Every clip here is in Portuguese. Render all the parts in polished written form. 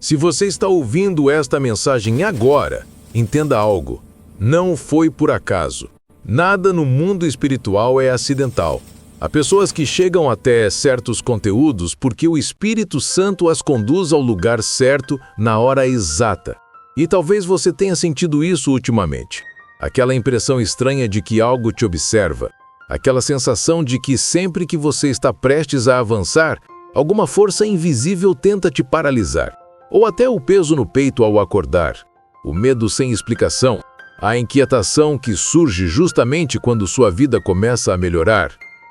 Se você está ouvindo esta mensagem agora, entenda algo. Não foi por acaso. Nada no mundo espiritual é acidental. Há pessoas que chegam até certos conteúdos porque o Espírito Santo as conduz ao lugar certo na hora exata. E talvez você tenha sentido isso ultimamente. Aquela impressão estranha de que algo te observa. Aquela sensação de que sempre que você está prestes a avançar, alguma força invisível tenta te paralisar. Ou até o peso no peito ao acordar. O medo sem explicação. A inquietação que surge justamente quando sua vida começa a melhorar.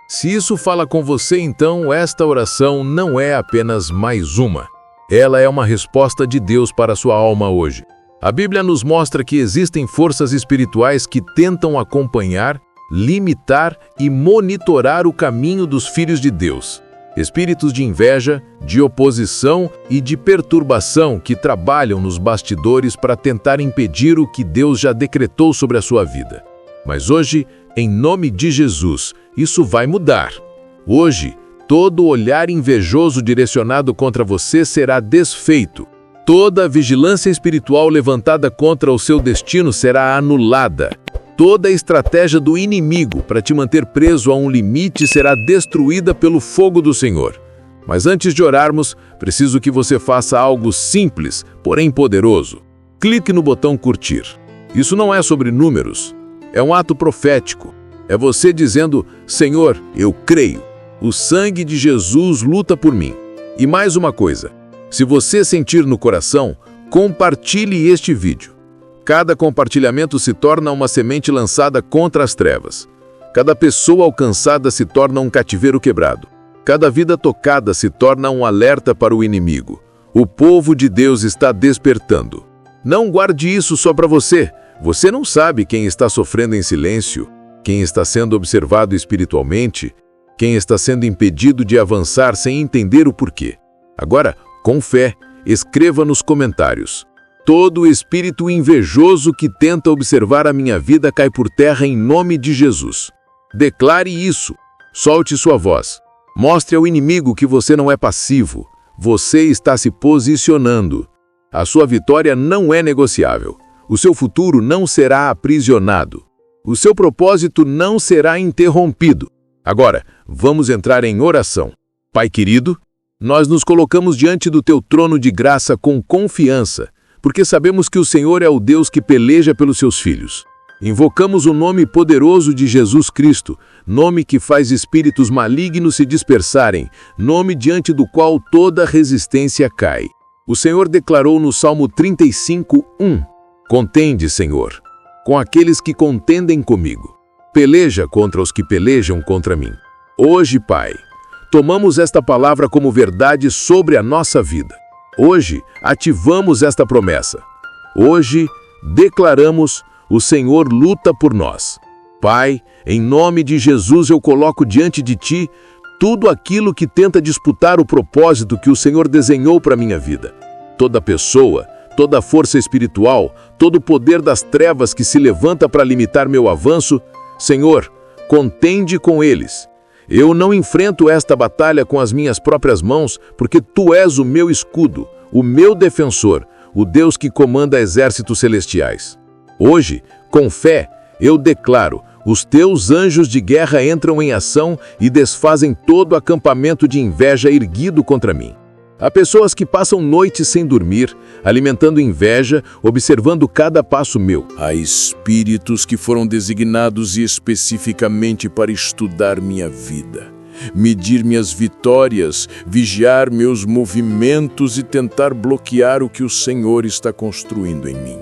Se isso fala com você, então esta oração não é apenas mais uma. Ela é uma resposta de Deus para sua alma hoje. A Bíblia nos mostra que existem forças espirituais que tentam acompanhar, limitar e monitorar o caminho dos filhos de Deus. Espíritos de inveja, de oposição e de perturbação que trabalham nos bastidores para tentar impedir o que Deus já decretou sobre a sua vida. Mas hoje, em nome de Jesus, isso vai mudar. Hoje, todo olhar invejoso direcionado contra você será desfeito. Toda vigilância espiritual levantada contra o seu destino será anulada. Toda a estratégia do inimigo para te manter preso a um limite será destruída pelo fogo do Senhor. Mas antes de orarmos, preciso que você faça algo simples, porém poderoso. Clique no botão curtir. Isso não é sobre números. É um ato profético. É você dizendo, Senhor, eu creio. O sangue de Jesus luta por mim. E mais uma coisa. Se você sentir no coração, compartilhe este vídeo. Cada compartilhamento se torna uma semente lançada contra as trevas. Cada pessoa alcançada se torna um cativeiro quebrado. Cada vida tocada se torna um alerta para o inimigo. O povo de Deus está despertando. Não guarde isso só para você. Você não sabe quem está sofrendo em silêncio, quem está sendo observado espiritualmente, quem está sendo impedido de avançar sem entender o porquê. Agora, com fé, escreva nos comentários. Todo espírito invejoso que tenta observar a minha vida cai por terra em nome de Jesus. Declare isso. Solte sua voz. Mostre ao inimigo que você não é passivo. Você está se posicionando. A sua vitória não é negociável. O seu futuro não será aprisionado. O seu propósito não será interrompido. Agora, vamos entrar em oração. Pai querido, nós nos colocamos diante do teu trono de graça com confiança, porque sabemos que o Senhor é o Deus que peleja pelos seus filhos. Invocamos o nome poderoso de Jesus Cristo, nome que faz espíritos malignos se dispersarem, nome diante do qual toda resistência cai. O Senhor declarou no Salmo 35:1, Contende, Senhor, com aqueles que contendem comigo. Peleja contra os que pelejam contra mim. Hoje, Pai, tomamos esta palavra como verdade sobre a nossa vida. Hoje, ativamos esta promessa. Hoje, declaramos, o Senhor luta por nós. Pai, em nome de Jesus eu coloco diante de Ti tudo aquilo que tenta disputar o propósito que o Senhor desenhou para a minha vida. Toda pessoa, toda força espiritual, todo o poder das trevas que se levanta para limitar meu avanço, Senhor, contende com eles. Eu não enfrento esta batalha com as minhas próprias mãos, porque Tu és o meu escudo, o meu defensor, o Deus que comanda exércitos celestiais. Hoje, com fé, eu declaro, os Teus anjos de guerra entram em ação e desfazem todo acampamento de inveja erguido contra mim. Há pessoas que passam noites sem dormir, alimentando inveja, observando cada passo meu. Há espíritos que foram designados especificamente para estudar minha vida, medir minhas vitórias, vigiar meus movimentos e tentar bloquear o que o Senhor está construindo em mim.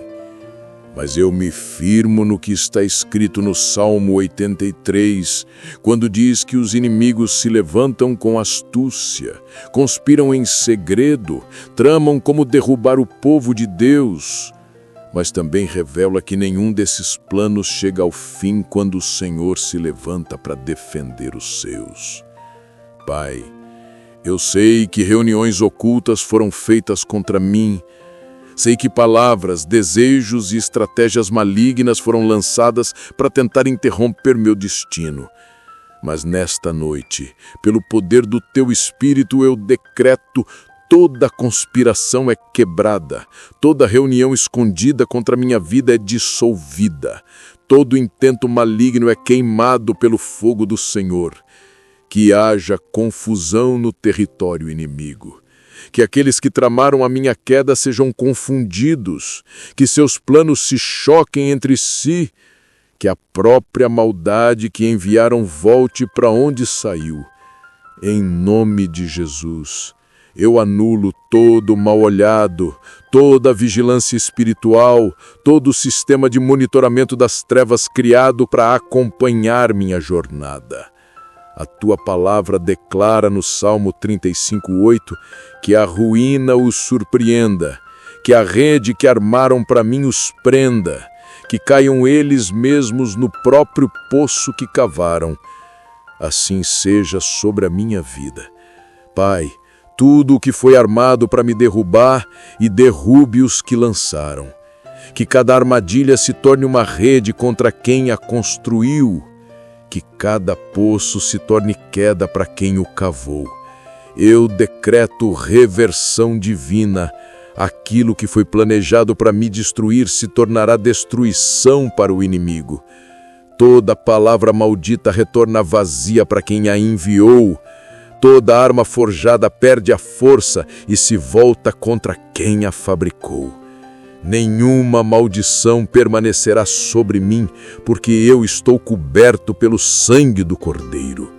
Mas eu me firmo no que está escrito no Salmo 83, quando diz que os inimigos se levantam com astúcia, conspiram em segredo, tramam como derrubar o povo de Deus. Mas também revela que nenhum desses planos chega ao fim quando o Senhor se levanta para defender os seus. Pai, eu sei que reuniões ocultas foram feitas contra mim. Sei que palavras, desejos e estratégias malignas foram lançadas para tentar interromper meu destino. Mas nesta noite, pelo poder do Teu Espírito, eu decreto toda conspiração é quebrada, toda reunião escondida contra minha vida é dissolvida, todo intento maligno é queimado pelo fogo do Senhor. Que haja confusão no território inimigo. Que aqueles que tramaram a minha queda sejam confundidos, que seus planos se choquem entre si, que a própria maldade que enviaram volte para onde saiu. Em nome de Jesus, eu anulo todo o mal-olhado, toda a vigilância espiritual, todo o sistema de monitoramento das trevas criado para acompanhar minha jornada. A tua palavra declara no Salmo 35:8 que a ruína os surpreenda, que a rede que armaram para mim os prenda, que caiam eles mesmos no próprio poço que cavaram. Assim seja sobre a minha vida. Pai, tudo o que foi armado para me derrubar, e derrube os que lançaram. Que cada armadilha se torne uma rede contra quem a construiu. Que cada poço se torne queda para quem o cavou. Eu decreto reversão divina. Aquilo que foi planejado para me destruir se tornará destruição para o inimigo. Toda palavra maldita retorna vazia para quem a enviou. Toda arma forjada perde a força e se volta contra quem a fabricou. Nenhuma maldição permanecerá sobre mim, porque eu estou coberto pelo sangue do Cordeiro.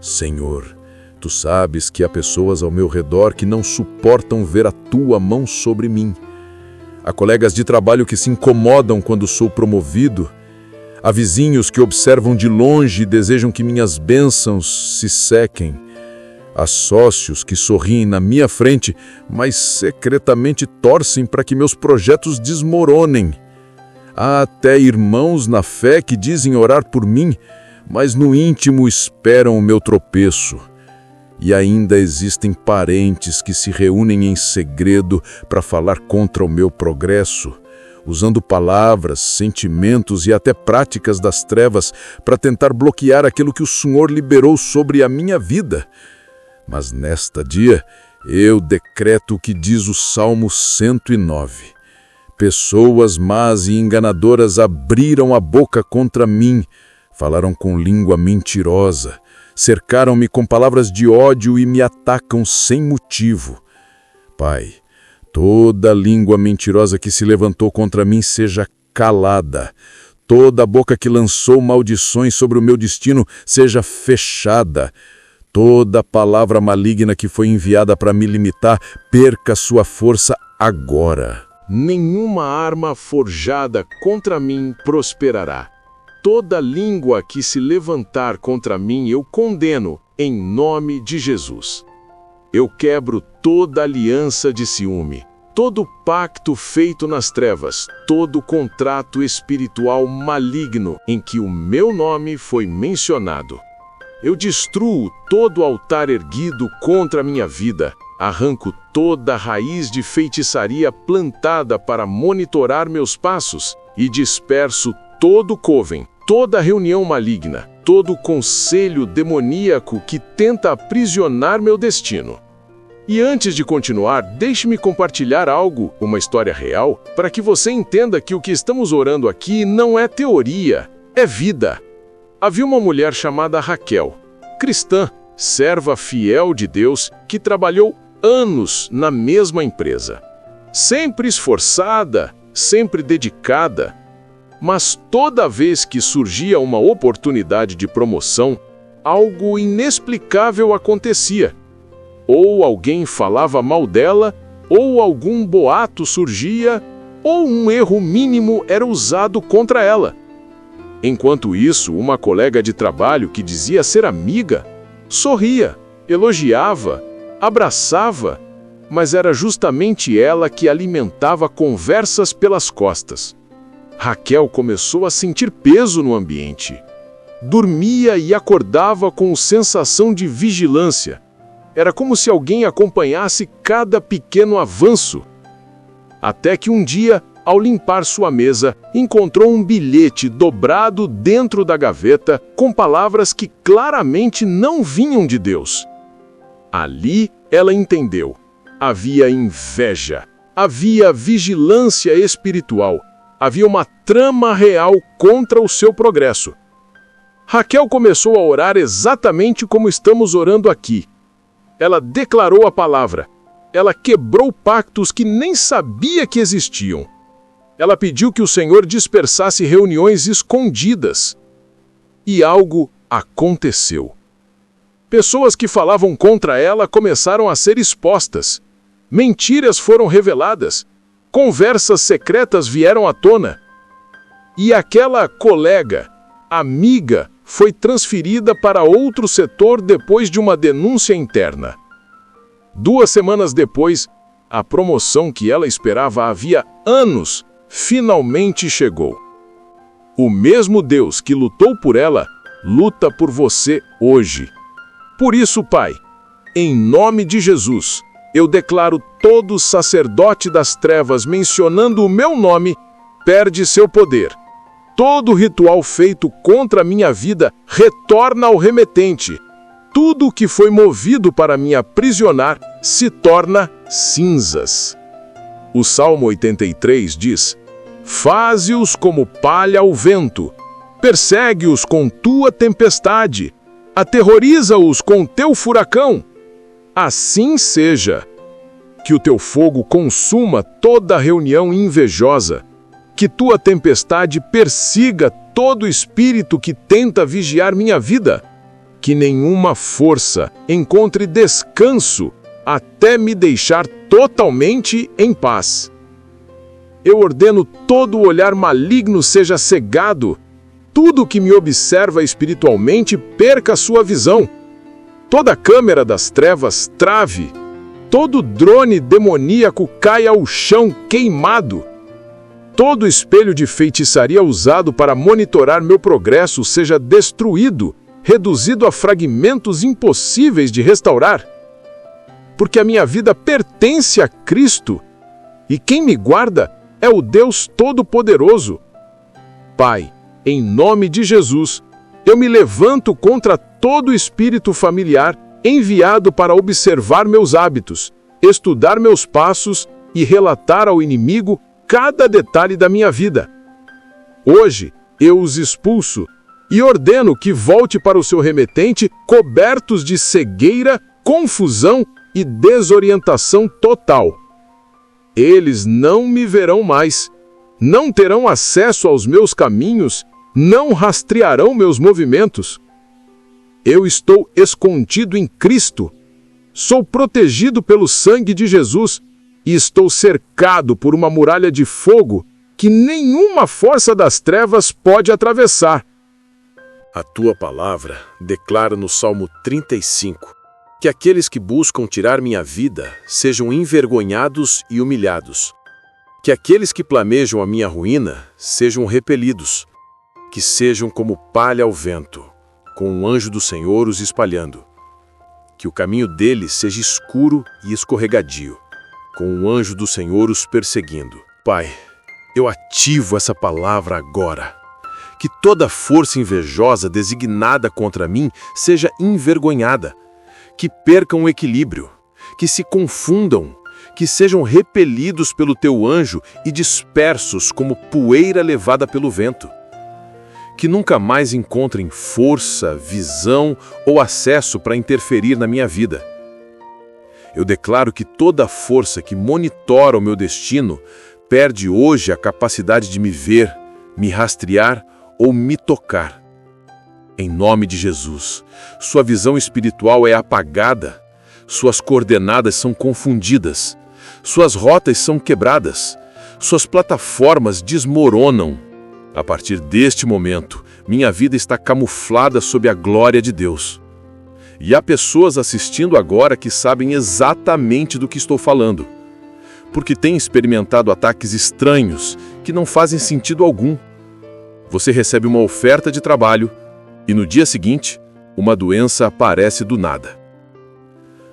Senhor, tu sabes que há pessoas ao meu redor que não suportam ver a tua mão sobre mim. Há colegas de trabalho que se incomodam quando sou promovido. Há vizinhos que observam de longe e desejam que minhas bênçãos se sequem. Há sócios que sorriem na minha frente, mas secretamente torcem para que meus projetos desmoronem. Há até irmãos na fé que dizem orar por mim, mas no íntimo esperam o meu tropeço. E ainda existem parentes que se reúnem em segredo para falar contra o meu progresso, usando palavras, sentimentos e até práticas das trevas para tentar bloquear aquilo que o Senhor liberou sobre a minha vida. Mas nesta dia, eu decreto o que diz o Salmo 109. Pessoas más e enganadoras abriram a boca contra mim, falaram com língua mentirosa, cercaram-me com palavras de ódio e me atacam sem motivo. Pai, toda língua mentirosa que se levantou contra mim seja calada. Toda a boca que lançou maldições sobre o meu destino seja fechada. Toda palavra maligna que foi enviada para me limitar, perca sua força agora. Nenhuma arma forjada contra mim prosperará. Toda língua que se levantar contra mim eu condeno, em nome de Jesus. Eu quebro toda aliança de ciúme, todo pacto feito nas trevas, todo contrato espiritual maligno em que o meu nome foi mencionado. Eu destruo todo altar erguido contra a minha vida, arranco toda raiz de feitiçaria plantada para monitorar meus passos e disperso todo coven, toda reunião maligna, todo conselho demoníaco que tenta aprisionar meu destino. E antes de continuar, deixe-me compartilhar algo, uma história real, para que você entenda que o que estamos orando aqui não é teoria, é vida. Havia uma mulher chamada Raquel, cristã, serva fiel de Deus, que trabalhou anos na mesma empresa. Sempre esforçada, sempre dedicada. Mas toda vez que surgia uma oportunidade de promoção, algo inexplicável acontecia. Ou alguém falava mal dela, ou algum boato surgia, ou um erro mínimo era usado contra ela. Enquanto isso, uma colega de trabalho que dizia ser amiga, sorria, elogiava, abraçava, mas era justamente ela que alimentava conversas pelas costas. Raquel começou a sentir peso no ambiente. Dormia e acordava com sensação de vigilância. Era como se alguém acompanhasse cada pequeno avanço. Até que um dia, ao limpar sua mesa, encontrou um bilhete dobrado dentro da gaveta com palavras que claramente não vinham de Deus. Ali ela entendeu. Havia inveja, havia vigilância espiritual, havia uma trama real contra o seu progresso. Raquel começou a orar exatamente como estamos orando aqui. Ela declarou a palavra. Ela quebrou pactos que nem sabia que existiam. Ela pediu que o Senhor dispersasse reuniões escondidas. E algo aconteceu. Pessoas que falavam contra ela começaram a ser expostas. Mentiras foram reveladas. Conversas secretas vieram à tona. E aquela colega, amiga, foi transferida para outro setor depois de uma denúncia interna. 2 semanas depois, a promoção que ela esperava havia anos finalmente chegou. O mesmo Deus que lutou por ela, luta por você hoje. Por isso, Pai, em nome de Jesus, eu declaro todo sacerdote das trevas mencionando o meu nome, perde seu poder. Todo ritual feito contra a minha vida retorna ao remetente. Tudo que foi movido para me aprisionar se torna cinzas. O Salmo 83 diz: Faze-os como palha ao vento, persegue-os com tua tempestade, aterroriza-os com teu furacão. Assim seja. Que o teu fogo consuma toda reunião invejosa, que tua tempestade persiga todo espírito que tenta vigiar minha vida, que nenhuma força encontre descanso até me deixar totalmente em paz. Eu ordeno todo olhar maligno seja cegado, tudo que me observa espiritualmente perca sua visão, toda câmera das trevas trave, todo drone demoníaco caia ao chão queimado, todo espelho de feitiçaria usado para monitorar meu progresso seja destruído, reduzido a fragmentos impossíveis de restaurar. Porque a minha vida pertence a Cristo, e quem me guarda é o Deus Todo-Poderoso. Pai, em nome de Jesus, eu me levanto contra todo espírito familiar enviado para observar meus hábitos, estudar meus passos e relatar ao inimigo cada detalhe da minha vida. Hoje, eu os expulso e ordeno que volte para o seu remetente cobertos de cegueira, confusão e desorientação total. Eles não me verão mais, não terão acesso aos meus caminhos, não rastrearão meus movimentos. Eu estou escondido em Cristo, sou protegido pelo sangue de Jesus e estou cercado por uma muralha de fogo que nenhuma força das trevas pode atravessar. A tua palavra declara no Salmo 35 que aqueles que buscam tirar minha vida sejam envergonhados e humilhados, que aqueles que planejam a minha ruína sejam repelidos, que sejam como palha ao vento, com um anjo do Senhor os espalhando, que o caminho deles seja escuro e escorregadio, com um anjo do Senhor os perseguindo. Pai, eu ativo essa palavra agora. Que toda força invejosa designada contra mim seja envergonhada, que percam o equilíbrio, que se confundam, que sejam repelidos pelo teu anjo e dispersos como poeira levada pelo vento. Que nunca mais encontrem força, visão ou acesso para interferir na minha vida. Eu declaro que toda força que monitora o meu destino perde hoje a capacidade de me ver, me rastrear ou me tocar. Em nome de Jesus, sua visão espiritual é apagada, suas coordenadas são confundidas, suas rotas são quebradas, suas plataformas desmoronam. A partir deste momento, minha vida está camuflada sob a glória de Deus. E há pessoas assistindo agora que sabem exatamente do que estou falando, porque têm experimentado ataques estranhos que não fazem sentido algum. Você recebe uma oferta de trabalho e no dia seguinte, uma doença aparece do nada.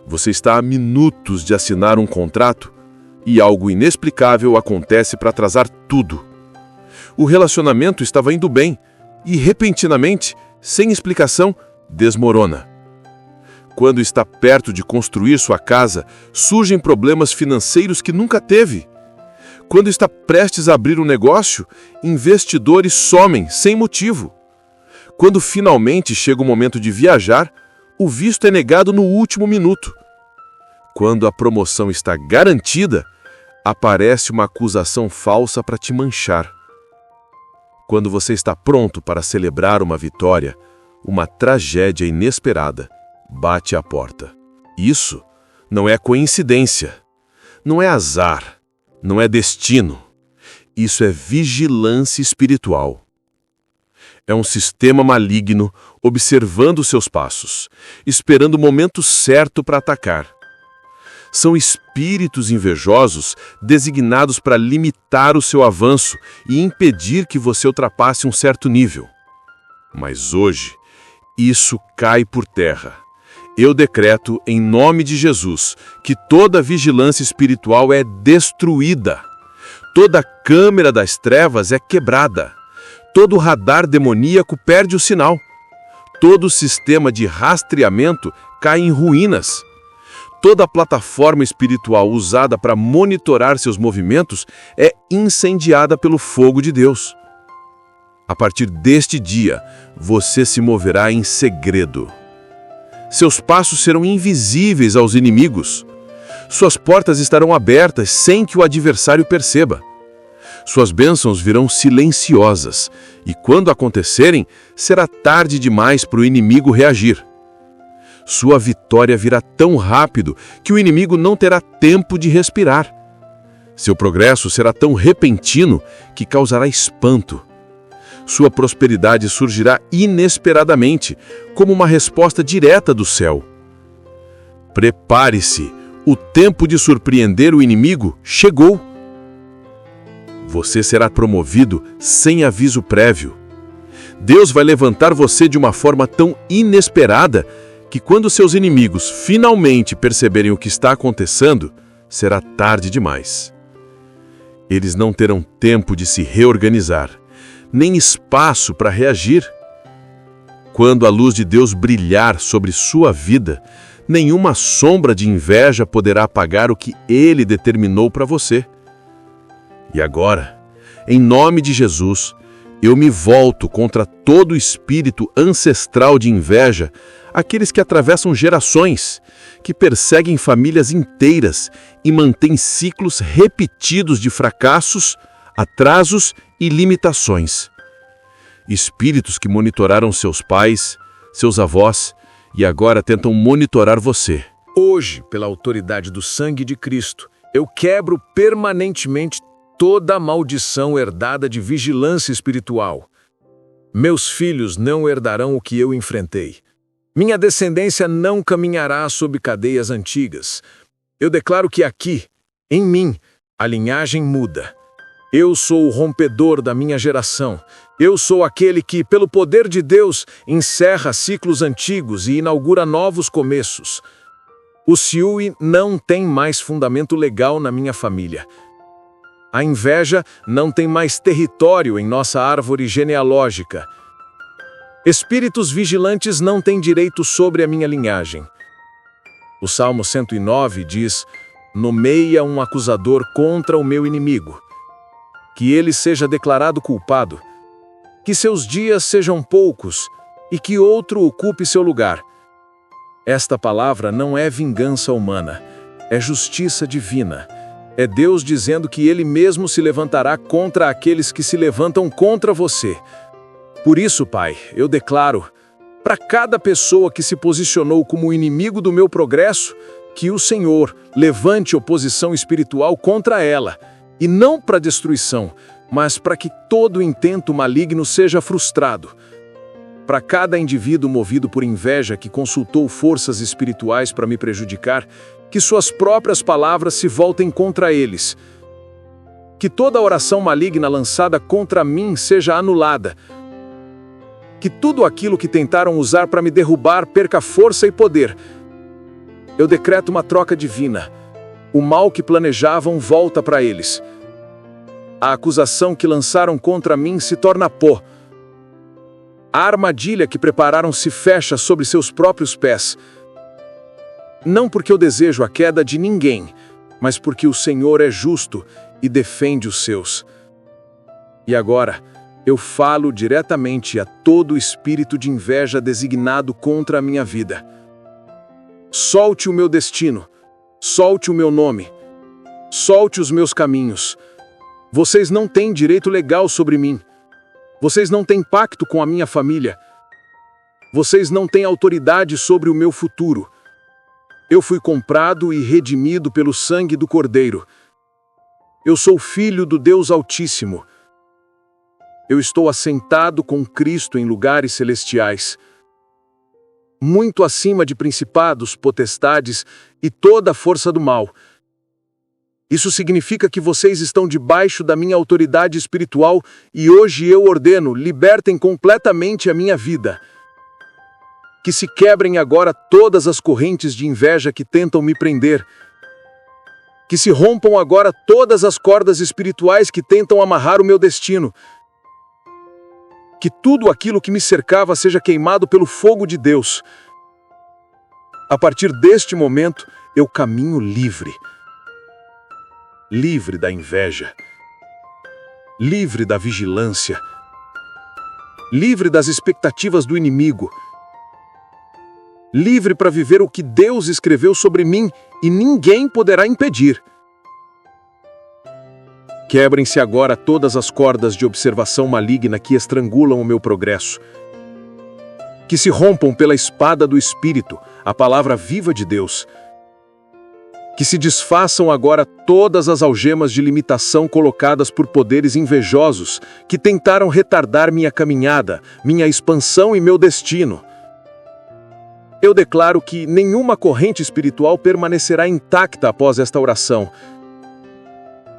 Você está a minutos de assinar um contrato e algo inexplicável acontece para atrasar tudo. O relacionamento estava indo bem e, repentinamente, sem explicação, desmorona. Quando está perto de construir sua casa, surgem problemas financeiros que nunca teve. Quando está prestes a abrir um negócio, investidores somem sem motivo. Quando finalmente chega o momento de viajar, o visto é negado no último minuto. Quando a promoção está garantida, aparece uma acusação falsa para te manchar. Quando você está pronto para celebrar uma vitória, uma tragédia inesperada bate à porta. Isso não é coincidência, não é azar, não é destino. Isso é vigilância espiritual. É um sistema maligno observando seus passos, esperando o momento certo para atacar. São espíritos invejosos designados para limitar o seu avanço e impedir que você ultrapasse um certo nível. Mas hoje, isso cai por terra. Eu decreto, em nome de Jesus, que toda vigilância espiritual é destruída. Toda câmera das trevas é quebrada. Todo radar demoníaco perde o sinal. Todo sistema de rastreamento cai em ruínas. Toda plataforma espiritual usada para monitorar seus movimentos é incendiada pelo fogo de Deus. A partir deste dia, você se moverá em segredo. Seus passos serão invisíveis aos inimigos. Suas portas estarão abertas sem que o adversário perceba. Suas bênçãos virão silenciosas, e quando acontecerem, será tarde demais para o inimigo reagir. Sua vitória virá tão rápido que o inimigo não terá tempo de respirar. Seu progresso será tão repentino que causará espanto. Sua prosperidade surgirá inesperadamente, como uma resposta direta do céu. Prepare-se, o tempo de surpreender o inimigo chegou. Você será promovido sem aviso prévio. Deus vai levantar você de uma forma tão inesperada que quando seus inimigos finalmente perceberem o que está acontecendo, será tarde demais. Eles não terão tempo de se reorganizar, nem espaço para reagir. Quando a luz de Deus brilhar sobre sua vida, nenhuma sombra de inveja poderá apagar o que Ele determinou para você. E agora, em nome de Jesus, eu me volto contra todo espírito ancestral de inveja, aqueles que atravessam gerações, que perseguem famílias inteiras e mantêm ciclos repetidos de fracassos, atrasos e limitações. Espíritos que monitoraram seus pais, seus avós e agora tentam monitorar você. Hoje, pela autoridade do sangue de Cristo, eu quebro permanentemente toda a maldição herdada de vigilância espiritual. Meus filhos não herdarão o que eu enfrentei. Minha descendência não caminhará sob cadeias antigas. Eu declaro que aqui, em mim, a linhagem muda. Eu sou o rompedor da minha geração. Eu sou aquele que, pelo poder de Deus, encerra ciclos antigos e inaugura novos começos. O ciúme não tem mais fundamento legal na minha família. A inveja não tem mais território em nossa árvore genealógica. Espíritos vigilantes não têm direito sobre a minha linhagem. O Salmo 109 diz: nomeia um acusador contra o meu inimigo. Que ele seja declarado culpado, que seus dias sejam poucos e que outro ocupe seu lugar. Esta palavra não é vingança humana, é justiça divina. É Deus dizendo que Ele mesmo se levantará contra aqueles que se levantam contra você. Por isso, Pai, eu declaro, para cada pessoa que se posicionou como inimigo do meu progresso, que o Senhor levante oposição espiritual contra ela, e não para destruição, mas para que todo intento maligno seja frustrado. Para cada indivíduo movido por inveja que consultou forças espirituais para me prejudicar, que suas próprias palavras se voltem contra eles. Que toda oração maligna lançada contra mim seja anulada. Que tudo aquilo que tentaram usar para me derrubar perca força e poder. Eu decreto uma troca divina. O mal que planejavam volta para eles. A acusação que lançaram contra mim se torna pó. A armadilha que prepararam se fecha sobre seus próprios pés. Não porque eu desejo a queda de ninguém, mas porque o Senhor é justo e defende os seus. E agora, eu falo diretamente a todo espírito de inveja designado contra a minha vida. Solte o meu destino, solte o meu nome, solte os meus caminhos. Vocês não têm direito legal sobre mim. Vocês não têm pacto com a minha família. Vocês não têm autoridade sobre o meu futuro. Eu fui comprado e redimido pelo sangue do Cordeiro. Eu sou filho do Deus Altíssimo. Eu estou assentado com Cristo em lugares celestiais, muito acima de principados, potestades e toda a força do mal. Isso significa que vocês estão debaixo da minha autoridade espiritual e hoje eu ordeno, libertem completamente a minha vida. Que se quebrem agora todas as correntes de inveja que tentam me prender. Que se rompam agora todas as cordas espirituais que tentam amarrar o meu destino. Que tudo aquilo que me cercava seja queimado pelo fogo de Deus. A partir deste momento, eu caminho livre. Livre da inveja. Livre da vigilância. Livre das expectativas do inimigo. Livre para viver o que Deus escreveu sobre mim e ninguém poderá impedir. Quebrem-se agora todas as cordas de observação maligna que estrangulam o meu progresso. Que se rompam pela espada do Espírito, a palavra viva de Deus. Que se desfaçam agora todas as algemas de limitação colocadas por poderes invejosos que tentaram retardar minha caminhada, minha expansão e meu destino. Eu declaro que nenhuma corrente espiritual permanecerá intacta após esta oração.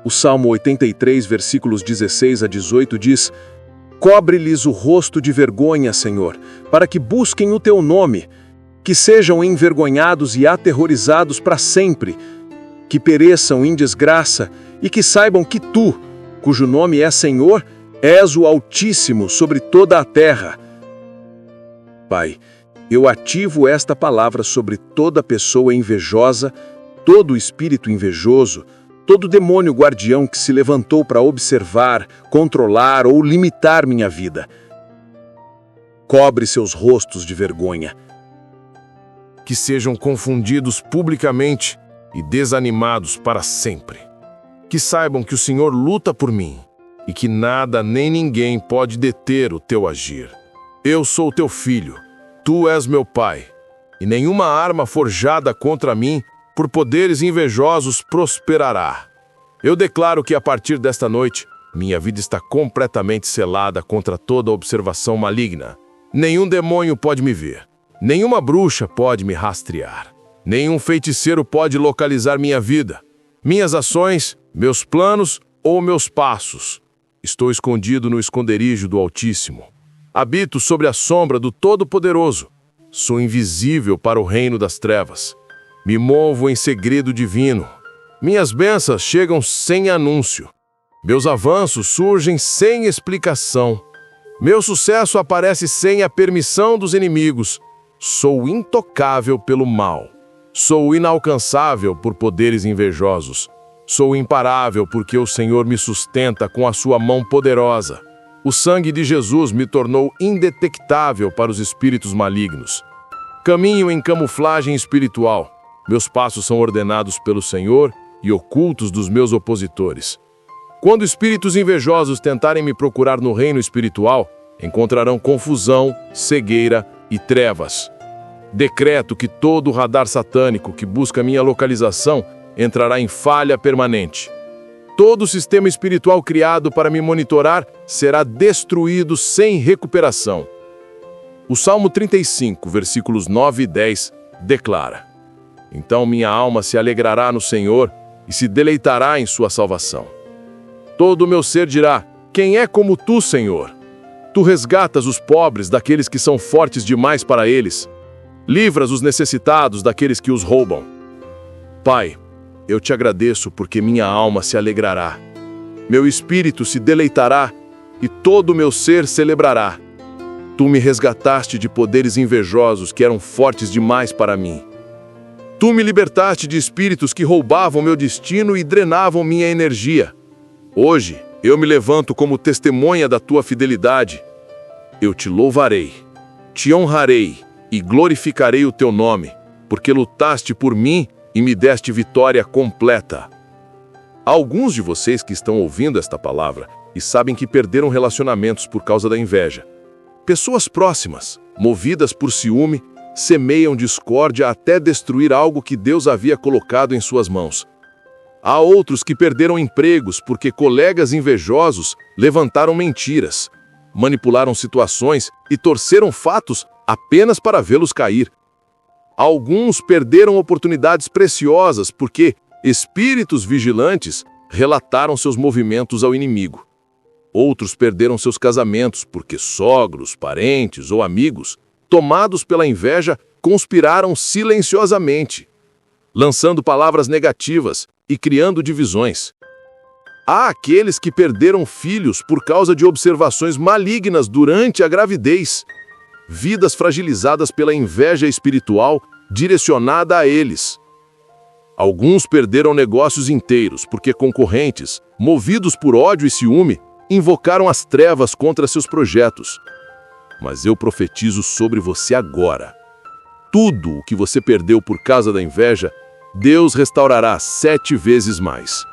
O Salmo 83, versículos 16 a 18 diz: Cobre-lhes o rosto de vergonha, Senhor, para que busquem o teu nome, que sejam envergonhados e aterrorizados para sempre, que pereçam em desgraça e que saibam que tu, cujo nome é Senhor, és o Altíssimo sobre toda a terra. Pai, eu ativo esta palavra sobre toda pessoa invejosa, todo espírito invejoso, todo demônio guardião que se levantou para observar, controlar ou limitar minha vida. Cobre seus rostos de vergonha. Que sejam confundidos publicamente e desanimados para sempre. Que saibam que o Senhor luta por mim e que nada nem ninguém pode deter o teu agir. Eu sou teu filho, tu és meu pai, e nenhuma arma forjada contra mim por poderes invejosos prosperará. Eu declaro que a partir desta noite, minha vida está completamente selada contra toda observação maligna. Nenhum demônio pode me ver. Nenhuma bruxa pode me rastrear. Nenhum feiticeiro pode localizar minha vida, minhas ações, meus planos ou meus passos. Estou escondido no esconderijo do Altíssimo. Habito sobre a sombra do Todo-Poderoso. Sou invisível para o reino das trevas. Me movo em segredo divino. Minhas bênçãos chegam sem anúncio. Meus avanços surgem sem explicação. Meu sucesso aparece sem a permissão dos inimigos. Sou intocável pelo mal. Sou inalcançável por poderes invejosos. Sou imparável porque o Senhor me sustenta com a sua mão poderosa. O sangue de Jesus me tornou indetectável para os espíritos malignos. Caminho em camuflagem espiritual. Meus passos são ordenados pelo Senhor e ocultos dos meus opositores. Quando espíritos invejosos tentarem me procurar no reino espiritual, encontrarão confusão, cegueira e trevas. Decreto que todo radar satânico que busca minha localização entrará em falha permanente. Todo o sistema espiritual criado para me monitorar será destruído sem recuperação. O Salmo 35, versículos 9 e 10, declara: Então minha alma se alegrará no Senhor e se deleitará em sua salvação. Todo o meu ser dirá: Quem é como tu, Senhor? Tu resgatas os pobres daqueles que são fortes demais para eles. Livras os necessitados daqueles que os roubam. Pai, eu te agradeço porque minha alma se alegrará. Meu espírito se deleitará e todo o meu ser celebrará. Tu me resgataste de poderes invejosos que eram fortes demais para mim. Tu me libertaste de espíritos que roubavam meu destino e drenavam minha energia. Hoje, eu me levanto como testemunha da tua fidelidade. Eu te louvarei, te honrarei e glorificarei o teu nome, porque lutaste por mim e me deste vitória completa. Há alguns de vocês que estão ouvindo esta palavra e sabem que perderam relacionamentos por causa da inveja. Pessoas próximas, movidas por ciúme, semeiam discórdia até destruir algo que Deus havia colocado em suas mãos. Há outros que perderam empregos porque colegas invejosos levantaram mentiras, manipularam situações e torceram fatos apenas para vê-los cair. Alguns perderam oportunidades preciosas porque espíritos vigilantes relataram seus movimentos ao inimigo. Outros perderam seus casamentos porque sogros, parentes ou amigos, tomados pela inveja, conspiraram silenciosamente, lançando palavras negativas e criando divisões. Há aqueles que perderam filhos por causa de observações malignas durante a gravidez, vidas fragilizadas pela inveja espiritual direcionada a eles. Alguns perderam negócios inteiros porque concorrentes, movidos por ódio e ciúme, invocaram as trevas contra seus projetos. Mas eu profetizo sobre você agora. Tudo o que você perdeu por causa da inveja, Deus restaurará 7 vezes mais.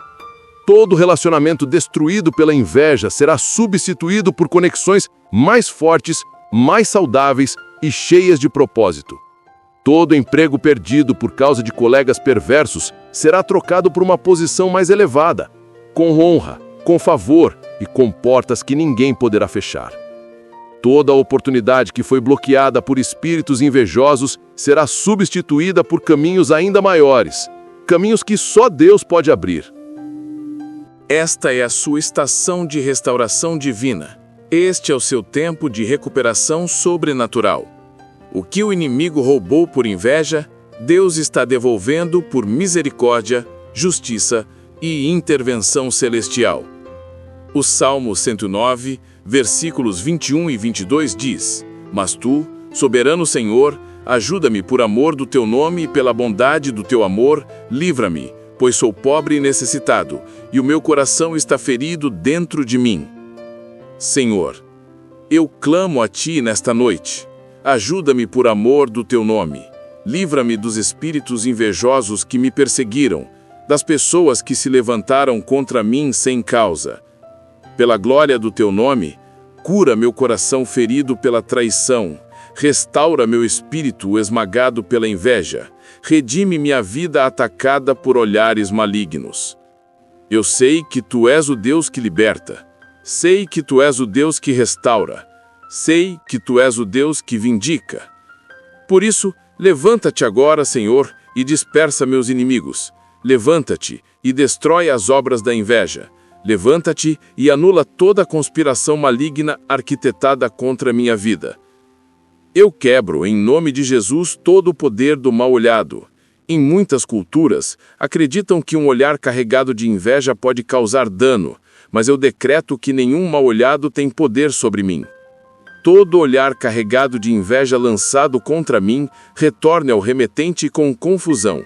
Todo relacionamento destruído pela inveja será substituído por conexões mais fortes, mais saudáveis e cheias de propósito. Todo emprego perdido por causa de colegas perversos será trocado por uma posição mais elevada, com honra, com favor e com portas que ninguém poderá fechar. Toda oportunidade que foi bloqueada por espíritos invejosos será substituída por caminhos ainda maiores, caminhos que só Deus pode abrir. Esta é a sua estação de restauração divina. Este é o seu tempo de recuperação sobrenatural. O que o inimigo roubou por inveja, Deus está devolvendo por misericórdia, justiça e intervenção celestial. O Salmo 109, versículos 21 e 22 diz: Mas tu, soberano Senhor, ajuda-me por amor do teu nome e pela bondade do teu amor, livra-me, pois sou pobre e necessitado, e o meu coração está ferido dentro de mim. Senhor, eu clamo a ti nesta noite. Ajuda-me por amor do teu nome. Livra-me dos espíritos invejosos que me perseguiram, das pessoas que se levantaram contra mim sem causa. Pela glória do teu nome, cura meu coração ferido pela traição, restaura meu espírito esmagado pela inveja, redime minha vida atacada por olhares malignos. Eu sei que tu és o Deus que liberta, sei que tu és o Deus que restaura, sei que tu és o Deus que vindica. Por isso, levanta-te agora, Senhor, e dispersa meus inimigos. Levanta-te e destrói as obras da inveja. Levanta-te e anula toda a conspiração maligna arquitetada contra minha vida. Eu quebro, em nome de Jesus, todo o poder do mal-olhado. Em muitas culturas, acreditam que um olhar carregado de inveja pode causar dano, mas eu decreto que nenhum mal-olhado tem poder sobre mim. Todo olhar carregado de inveja lançado contra mim retorne ao remetente com confusão.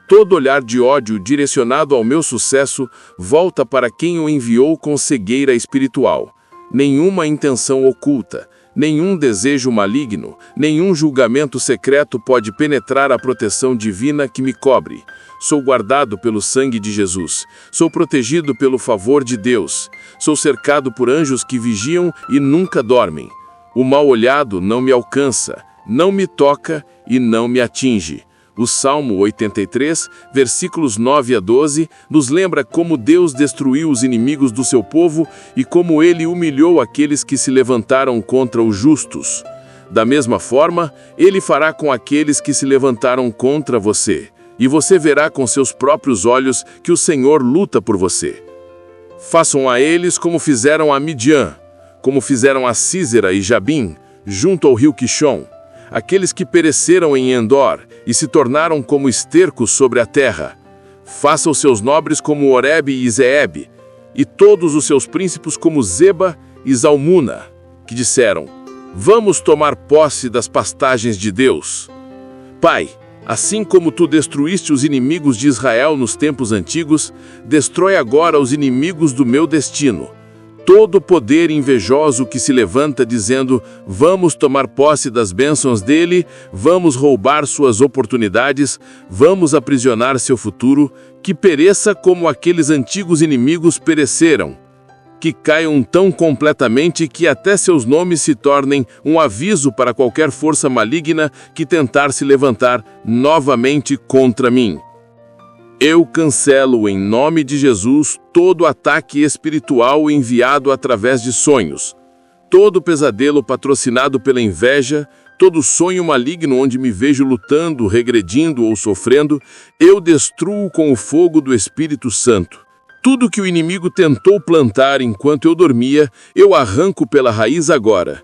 Todo olhar de ódio direcionado ao meu sucesso volta para quem o enviou com cegueira espiritual. Nenhuma intenção oculta, nenhum desejo maligno, nenhum julgamento secreto pode penetrar a proteção divina que me cobre. Sou guardado pelo sangue de Jesus. Sou protegido pelo favor de Deus. Sou cercado por anjos que vigiam e nunca dormem. O mal-olhado não me alcança, não me toca e não me atinge. O Salmo 83, versículos 9 a 12, nos lembra como Deus destruiu os inimigos do seu povo e como ele humilhou aqueles que se levantaram contra os justos. Da mesma forma, ele fará com aqueles que se levantaram contra você, e você verá com seus próprios olhos que o Senhor luta por você. Façam a eles como fizeram a Midian, como fizeram a Sísera e Jabim, junto ao rio Quixom, aqueles que pereceram em Endor e se tornaram como esterco sobre a terra. Faça os seus nobres como Oreb e Zeeb, e todos os seus príncipes como Zeba e Zalmuna, que disseram: Vamos tomar posse das pastagens de Deus. Pai, Assim como tu destruíste os inimigos de Israel nos tempos antigos, destrói agora os inimigos do meu destino. Todo poder invejoso que se levanta dizendo, vamos tomar posse das bênçãos dele, vamos roubar suas oportunidades, vamos aprisionar seu futuro, que pereça como aqueles antigos inimigos pereceram. Que caiam tão completamente que até seus nomes se tornem um aviso para qualquer força maligna que tentar se levantar novamente contra mim. Eu cancelo em nome de Jesus todo ataque espiritual enviado através de sonhos, todo pesadelo patrocinado pela inveja, todo sonho maligno onde me vejo lutando, regredindo ou sofrendo, eu destruo com o fogo do Espírito Santo. Tudo que o inimigo tentou plantar enquanto eu dormia, eu arranco pela raiz agora.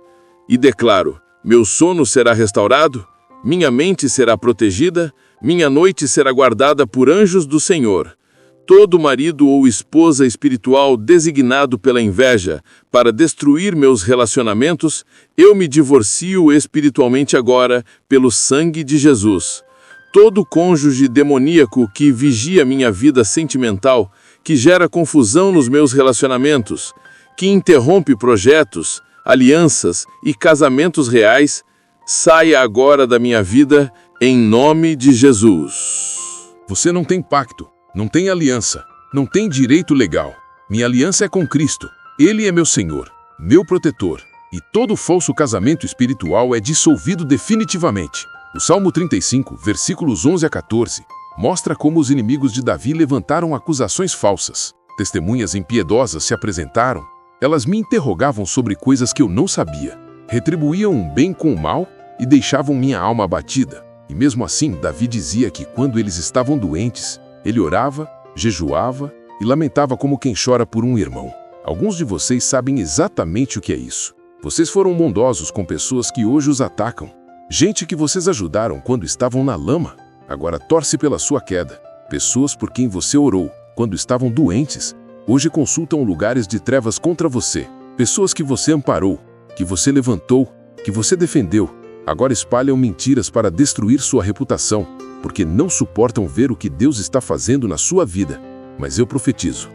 E declaro, meu sono será restaurado, minha mente será protegida, minha noite será guardada por anjos do Senhor. Todo marido ou esposa espiritual designado pela inveja para destruir meus relacionamentos, eu me divorcio espiritualmente agora pelo sangue de Jesus. Todo cônjuge demoníaco que vigia minha vida sentimental, que gera confusão nos meus relacionamentos, que interrompe projetos, alianças e casamentos reais, saia agora da minha vida, em nome de Jesus. Você não tem pacto, não tem aliança, não tem direito legal. Minha aliança é com Cristo. Ele é meu Senhor, meu protetor. E todo falso casamento espiritual é dissolvido definitivamente. O Salmo 35, versículos 11 a 14, mostra como os inimigos de Davi levantaram acusações falsas. Testemunhas impiedosas se apresentaram. Elas me interrogavam sobre coisas que eu não sabia. Retribuíam o bem com o mal e deixavam minha alma abatida. E mesmo assim, Davi dizia que quando eles estavam doentes, ele orava, jejuava e lamentava como quem chora por um irmão. Alguns de vocês sabem exatamente o que é isso. Vocês foram bondosos com pessoas que hoje os atacam. Gente que vocês ajudaram quando estavam na lama, agora torce pela sua queda. Pessoas por quem você orou quando estavam doentes, hoje consultam lugares de trevas contra você. Pessoas que você amparou, que você levantou, que você defendeu, agora espalham mentiras para destruir sua reputação, porque não suportam ver o que Deus está fazendo na sua vida. Mas eu profetizo,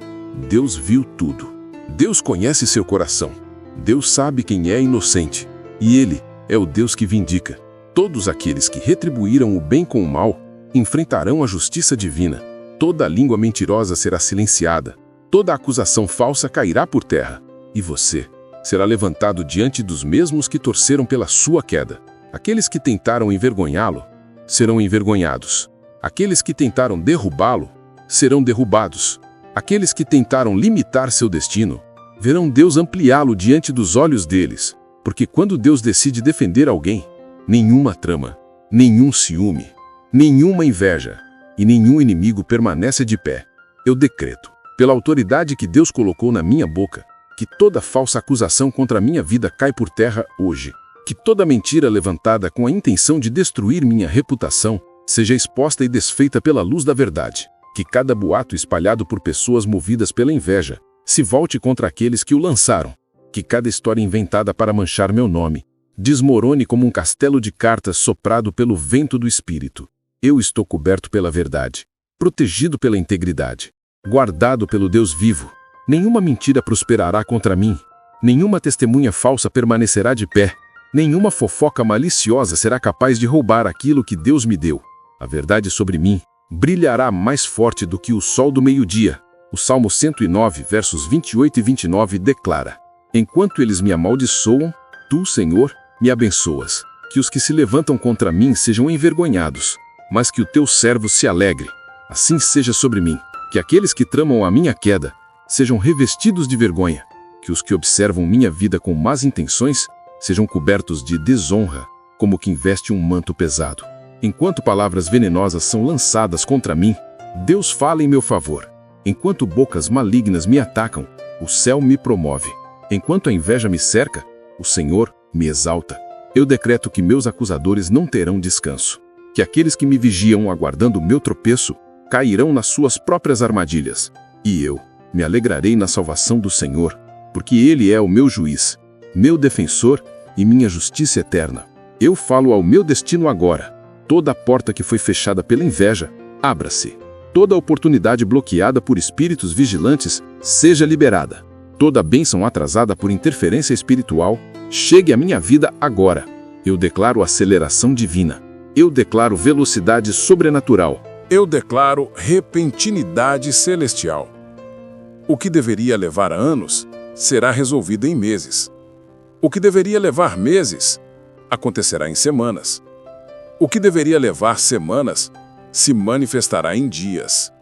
Deus viu tudo. Deus conhece seu coração. Deus sabe quem é inocente. E Ele é o Deus que vindica. Todos aqueles que retribuíram o bem com o mal enfrentarão a justiça divina. Toda língua mentirosa será silenciada. Toda acusação falsa cairá por terra. E você será levantado diante dos mesmos que torceram pela sua queda. Aqueles que tentaram envergonhá-lo serão envergonhados. Aqueles que tentaram derrubá-lo serão derrubados. Aqueles que tentaram limitar seu destino verão Deus ampliá-lo diante dos olhos deles. Porque quando Deus decide defender alguém, nenhuma trama, nenhum ciúme, nenhuma inveja e nenhum inimigo permanece de pé. Eu decreto, pela autoridade que Deus colocou na minha boca, que toda falsa acusação contra a minha vida cai por terra hoje. Que toda mentira levantada com a intenção de destruir minha reputação seja exposta e desfeita pela luz da verdade. Que cada boato espalhado por pessoas movidas pela inveja se volte contra aqueles que o lançaram. Que cada história inventada para manchar meu nome desmorone como um castelo de cartas soprado pelo vento do Espírito. Eu estou coberto pela verdade, protegido pela integridade, guardado pelo Deus vivo. Nenhuma mentira prosperará contra mim, nenhuma testemunha falsa permanecerá de pé. Nenhuma fofoca maliciosa será capaz de roubar aquilo que Deus me deu. A verdade sobre mim brilhará mais forte do que o sol do meio-dia. O Salmo 109, versos 28 e 29 declara: Enquanto eles me amaldiçoam, tu, Senhor, me abençoas. Que os que se levantam contra mim sejam envergonhados, mas que o teu servo se alegre. Assim seja sobre mim. Que aqueles que tramam a minha queda sejam revestidos de vergonha. Que os que observam minha vida com más intenções sejam cobertos de desonra, como quem veste um manto pesado. Enquanto palavras venenosas são lançadas contra mim, Deus fala em meu favor. Enquanto bocas malignas me atacam, o céu me promove. Enquanto a inveja me cerca, o Senhor me exalta. Eu decreto que meus acusadores não terão descanso. Que aqueles que me vigiam aguardando o meu tropeço cairão nas suas próprias armadilhas. E eu me alegrarei na salvação do Senhor, porque Ele é o meu juiz, meu defensor e minha justiça eterna. Eu falo ao meu destino agora. Toda porta que foi fechada pela inveja, abra-se. Toda oportunidade bloqueada por espíritos vigilantes, seja liberada. Toda bênção atrasada por interferência espiritual, chegue à minha vida agora. Eu declaro aceleração divina. Eu declaro velocidade sobrenatural. Eu declaro repentinidade celestial. O que deveria levar anos será resolvido em meses. O que deveria levar meses acontecerá em semanas. O que deveria levar semanas se manifestará em dias.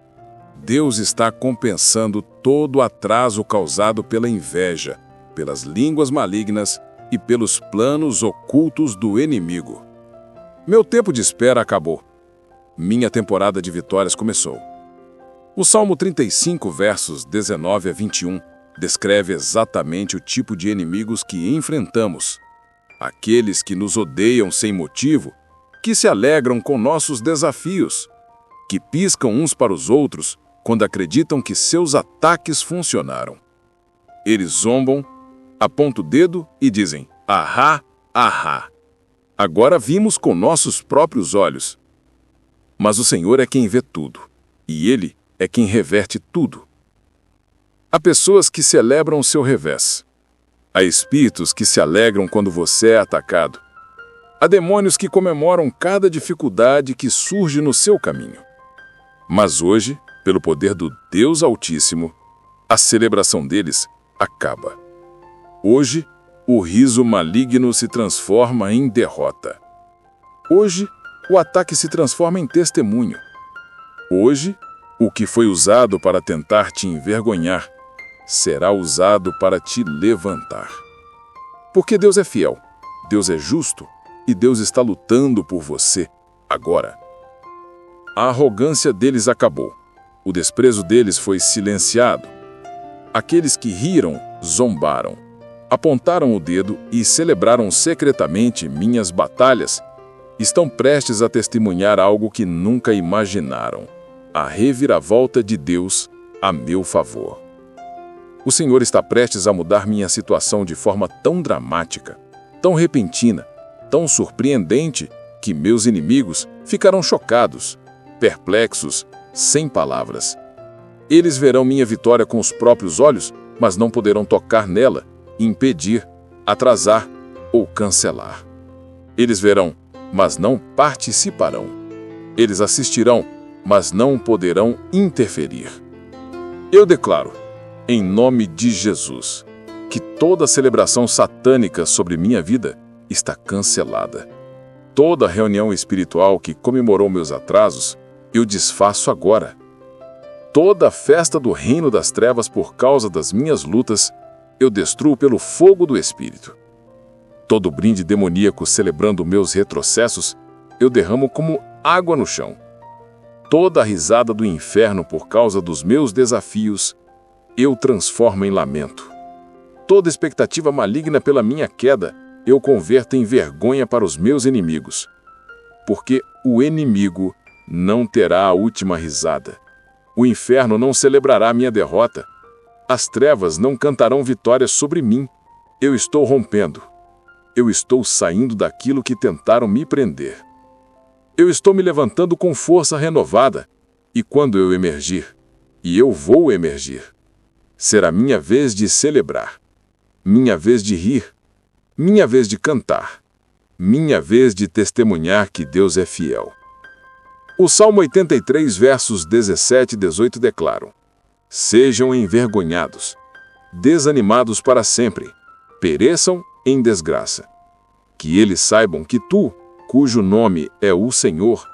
Deus está compensando todo o atraso causado pela inveja, pelas línguas malignas e pelos planos ocultos do inimigo. Meu tempo de espera acabou. Minha temporada de vitórias começou. O Salmo 35, versos 19 a 21, descreve exatamente o tipo de inimigos que enfrentamos. Aqueles que nos odeiam sem motivo, que se alegram com nossos desafios, que piscam uns para os outros quando acreditam que seus ataques funcionaram. Eles zombam, apontam o dedo e dizem, ahá, ahá. Agora vimos com nossos próprios olhos. Mas o Senhor é quem vê tudo, e Ele é quem reverte tudo. Há pessoas que celebram o seu revés. Há espíritos que se alegram quando você é atacado. Há demônios que comemoram cada dificuldade que surge no seu caminho. Mas hoje, pelo poder do Deus Altíssimo, a celebração deles acaba. Hoje, o riso maligno se transforma em derrota. Hoje, o ataque se transforma em testemunho. Hoje, o que foi usado para tentar te envergonhar será usado para te levantar. Porque Deus é fiel, Deus é justo e Deus está lutando por você agora. A arrogância deles acabou. O desprezo deles foi silenciado. Aqueles que riram, zombaram, apontaram o dedo e celebraram secretamente minhas batalhas, estão prestes a testemunhar algo que nunca imaginaram: a reviravolta de Deus a meu favor. O Senhor está prestes a mudar minha situação de forma tão dramática, tão repentina, tão surpreendente, que meus inimigos ficarão chocados, perplexos, sem palavras. Eles verão minha vitória com os próprios olhos, mas não poderão tocar nela, impedir, atrasar ou cancelar. Eles verão, mas não participarão. Eles assistirão, mas não poderão interferir. Eu declaro, em nome de Jesus, que toda celebração satânica sobre minha vida está cancelada. Toda reunião espiritual que comemorou meus atrasos, eu desfaço agora. Toda a festa do reino das trevas por causa das minhas lutas, eu destruo pelo fogo do Espírito. Todo brinde demoníaco celebrando meus retrocessos, eu derramo como água no chão. Toda a risada do inferno por causa dos meus desafios, eu transformo em lamento. Toda expectativa maligna pela minha queda, eu converto em vergonha para os meus inimigos. Porque o inimigo não terá a última risada. O inferno não celebrará minha derrota. As trevas não cantarão vitória sobre mim. Eu estou rompendo. Eu estou saindo daquilo que tentaram me prender. Eu estou me levantando com força renovada. E quando eu emergir, e eu vou emergir, será minha vez de celebrar, minha vez de rir, minha vez de cantar, minha vez de testemunhar que Deus é fiel. O Salmo 83, versos 17 e 18 declaram: sejam envergonhados, desanimados para sempre, pereçam em desgraça. Que eles saibam que tu, cujo nome é o Senhor,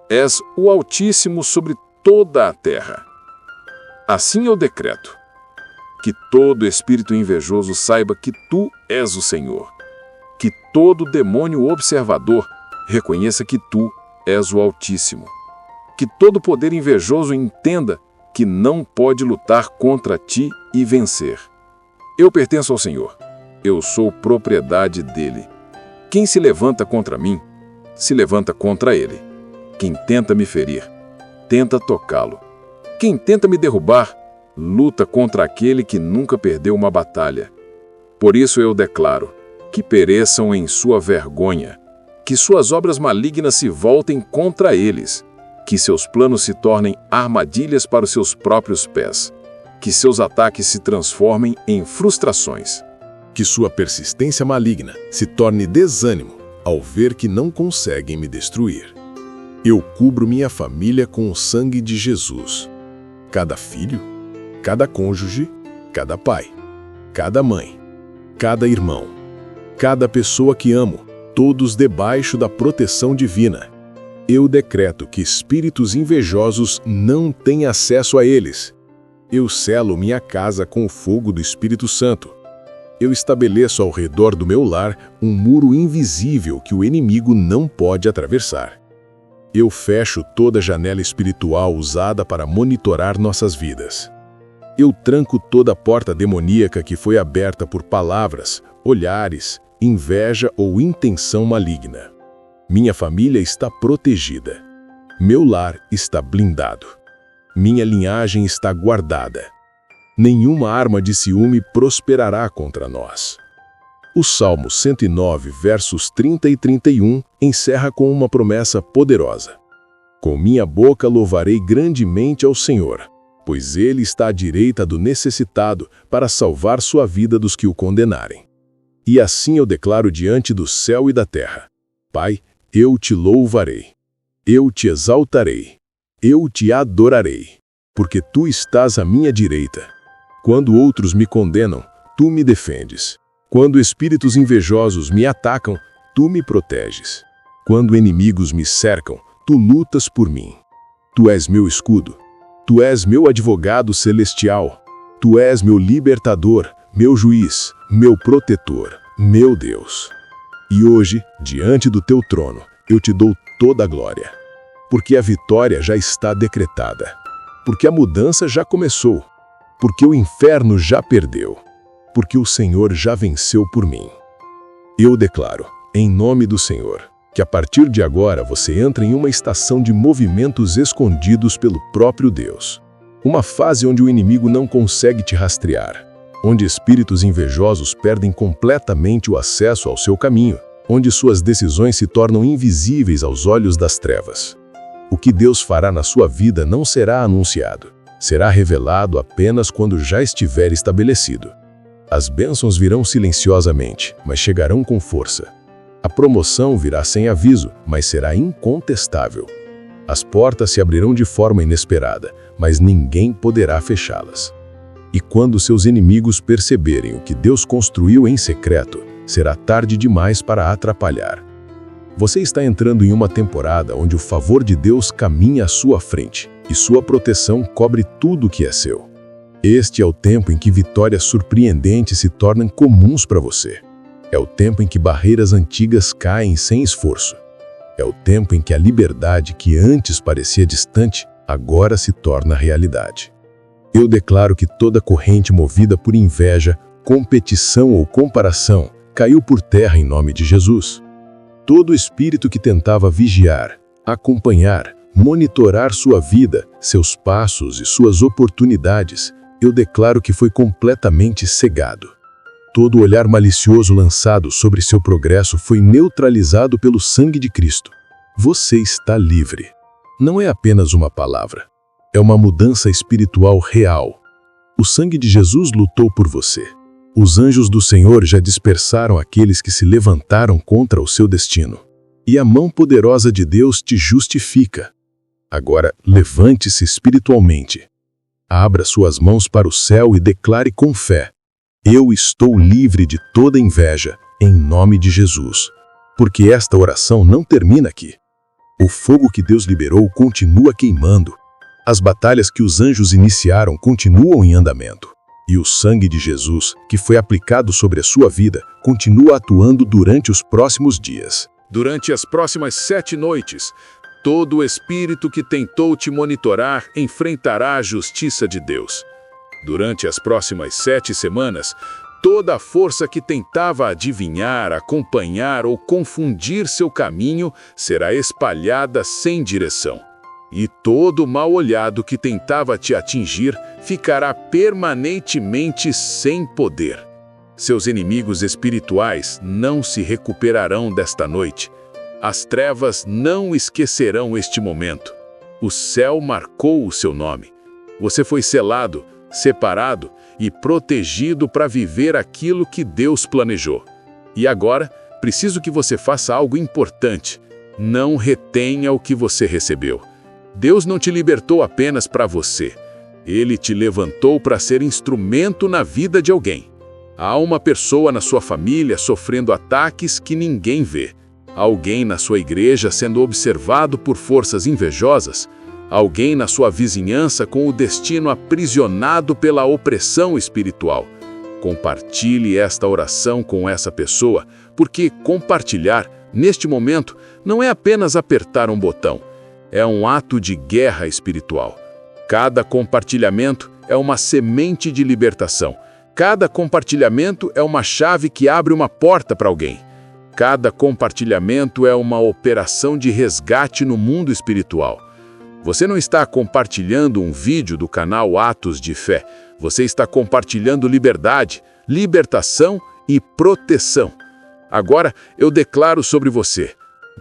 és o Altíssimo sobre toda a terra. Assim eu decreto: que todo espírito invejoso saiba que tu és o Senhor. Que todo demônio observador reconheça que tu és o Altíssimo. Que todo poder invejoso entenda que não pode lutar contra ti e vencer. Eu pertenço ao Senhor. Eu sou propriedade dele. Quem se levanta contra mim, se levanta contra ele. Quem tenta me ferir, tenta tocá-lo. Quem tenta me derrubar, luta contra aquele que nunca perdeu uma batalha. Por isso eu declaro: que pereçam em sua vergonha, Que suas obras malignas se voltem contra eles. Que seus planos se tornem armadilhas para os seus próprios pés. Que seus ataques se transformem em frustrações. Que sua persistência maligna se torne desânimo ao ver que não conseguem me destruir. Eu cubro minha família com o sangue de Jesus. Cada filho, cada cônjuge, cada pai, cada mãe, cada irmão, cada pessoa que amo, todos debaixo da proteção divina. Eu decreto que espíritos invejosos não têm acesso a eles. Eu selo minha casa com o fogo do Espírito Santo. Eu estabeleço ao redor do meu lar um muro invisível que o inimigo não pode atravessar. Eu fecho toda janela espiritual usada para monitorar nossas vidas. Eu tranco toda porta demoníaca que foi aberta por palavras, olhares, inveja ou intenção maligna. Minha família está protegida. Meu lar está blindado. Minha linhagem está guardada. Nenhuma arma de ciúme prosperará contra nós. O Salmo 109, versos 30 e 31, encerra com uma promessa poderosa. Com minha boca louvarei grandemente ao Senhor, pois Ele está à direita do necessitado para salvar sua vida dos que o condenarem. E assim eu declaro diante do céu e da terra: Pai, eu te louvarei. Eu te exaltarei. Eu te adorarei, porque tu estás à minha direita. Quando outros me condenam, tu me defendes. Quando espíritos invejosos me atacam, tu me proteges. Quando inimigos me cercam, tu lutas por mim. Tu és meu escudo. Tu és meu advogado celestial. Tu és meu libertador, meu juiz, meu protetor, meu Deus. E hoje, diante do teu trono, eu te dou toda a glória. Porque a vitória já está decretada. Porque a mudança já começou. Porque o inferno já perdeu. Porque o Senhor já venceu por mim. Eu declaro, em nome do Senhor, que a partir de agora você entra em uma estação de movimentos escondidos pelo próprio Deus. Uma fase onde o inimigo não consegue te rastrear, onde espíritos invejosos perdem completamente o acesso ao seu caminho, onde suas decisões se tornam invisíveis aos olhos das trevas. O que Deus fará na sua vida não será anunciado, será revelado apenas quando já estiver estabelecido. As bênçãos virão silenciosamente, mas chegarão com força. A promoção virá sem aviso, mas será incontestável. As portas se abrirão de forma inesperada, mas ninguém poderá fechá-las. E quando seus inimigos perceberem o que Deus construiu em secreto, será tarde demais para atrapalhar. Você está entrando em uma temporada onde o favor de Deus caminha à sua frente e sua proteção cobre tudo o que é seu. Este é o tempo em que vitórias surpreendentes se tornam comuns para você. É o tempo em que barreiras antigas caem sem esforço. É o tempo em que a liberdade que antes parecia distante, agora se torna realidade. Eu declaro que toda corrente movida por inveja, competição ou comparação caiu por terra em nome de Jesus. Todo espírito que tentava vigiar, acompanhar, monitorar sua vida, seus passos e suas oportunidades, eu declaro que foi completamente cegado. Todo olhar malicioso lançado sobre seu progresso foi neutralizado pelo sangue de Cristo. Você está livre. Não é apenas uma palavra. É uma mudança espiritual real. O sangue de Jesus lutou por você. Os anjos do Senhor já dispersaram aqueles que se levantaram contra o seu destino. E a mão poderosa de Deus te justifica. Agora, levante-se espiritualmente. Abra suas mãos para o céu e declare com fé: eu estou livre de toda inveja, em nome de Jesus. Porque esta oração não termina aqui. O fogo que Deus liberou continua queimando. As batalhas que os anjos iniciaram continuam em andamento. E o sangue de Jesus, que foi aplicado sobre a sua vida, continua atuando durante os próximos dias. Durante as próximas 7 noites, todo espírito que tentou te monitorar enfrentará a justiça de Deus. Durante as próximas 7 semanas, toda a força que tentava adivinhar, acompanhar ou confundir seu caminho será espalhada sem direção. E todo mal-olhado que tentava te atingir ficará permanentemente sem poder. Seus inimigos espirituais não se recuperarão desta noite. As trevas não esquecerão este momento. O céu marcou o seu nome. Você foi selado, separado e protegido para viver aquilo que Deus planejou. E agora, preciso que você faça algo importante. Não retenha o que você recebeu. Deus não te libertou apenas para você. Ele te levantou para ser instrumento na vida de alguém. Há uma pessoa na sua família sofrendo ataques que ninguém vê. Alguém na sua igreja sendo observado por forças invejosas. Alguém na sua vizinhança com o destino aprisionado pela opressão espiritual. Compartilhe esta oração com essa pessoa, porque compartilhar, neste momento, não é apenas apertar um botão. É um ato de guerra espiritual. Cada compartilhamento é uma semente de libertação. Cada compartilhamento é uma chave que abre uma porta para alguém. Cada compartilhamento é uma operação de resgate no mundo espiritual. Você não está compartilhando um vídeo do canal Atos de Fé. Você está compartilhando liberdade, libertação e proteção. Agora eu declaro sobre você: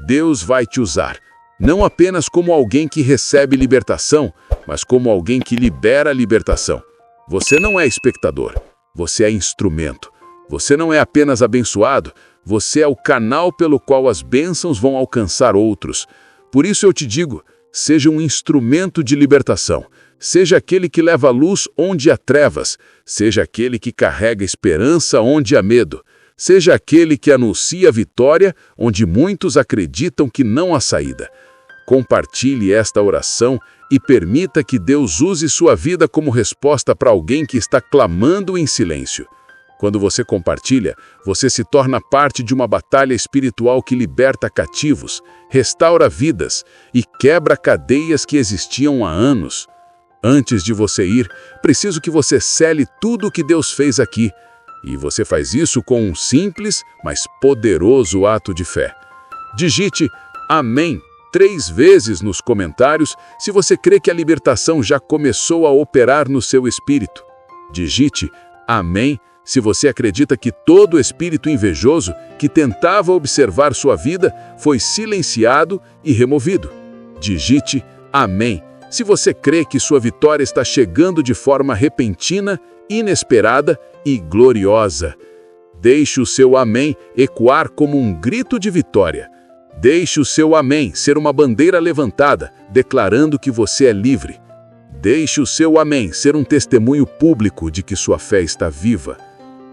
Deus vai te usar, não apenas como alguém que recebe libertação, mas como alguém que libera a libertação. Você não é espectador, você é instrumento. Você não é apenas abençoado, você é o canal pelo qual as bênçãos vão alcançar outros. Por isso eu te digo, seja um instrumento de libertação. Seja aquele que leva a luz onde há trevas. Seja aquele que carrega esperança onde há medo. Seja aquele que anuncia a vitória onde muitos acreditam que não há saída. Compartilhe esta oração e permita que Deus use sua vida como resposta para alguém que está clamando em silêncio. Quando você compartilha, você se torna parte de uma batalha espiritual que liberta cativos, restaura vidas e quebra cadeias que existiam há anos. Antes de você ir, preciso que você cele tudo o que Deus fez aqui. E você faz isso com um simples, mas poderoso ato de fé. Digite Amém 3 vezes nos comentários se você crê que a libertação já começou a operar no seu espírito. Digite Amém se você acredita que todo espírito invejoso que tentava observar sua vida foi silenciado e removido. Digite Amém se você crê que sua vitória está chegando de forma repentina, inesperada e gloriosa. Deixe o seu Amém ecoar como um grito de vitória. Deixe o seu Amém ser uma bandeira levantada, declarando que você é livre. Deixe o seu Amém ser um testemunho público de que sua fé está viva.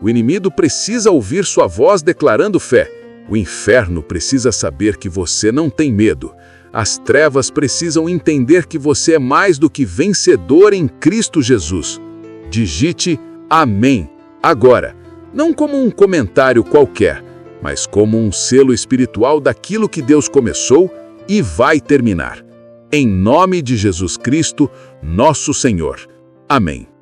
O inimigo precisa ouvir sua voz declarando fé. O inferno precisa saber que você não tem medo. As trevas precisam entender que você é mais do que vencedor em Cristo Jesus. Digite Amém agora, não como um comentário qualquer, mas como um selo espiritual daquilo que Deus começou e vai terminar. Em nome de Jesus Cristo, nosso Senhor. Amém.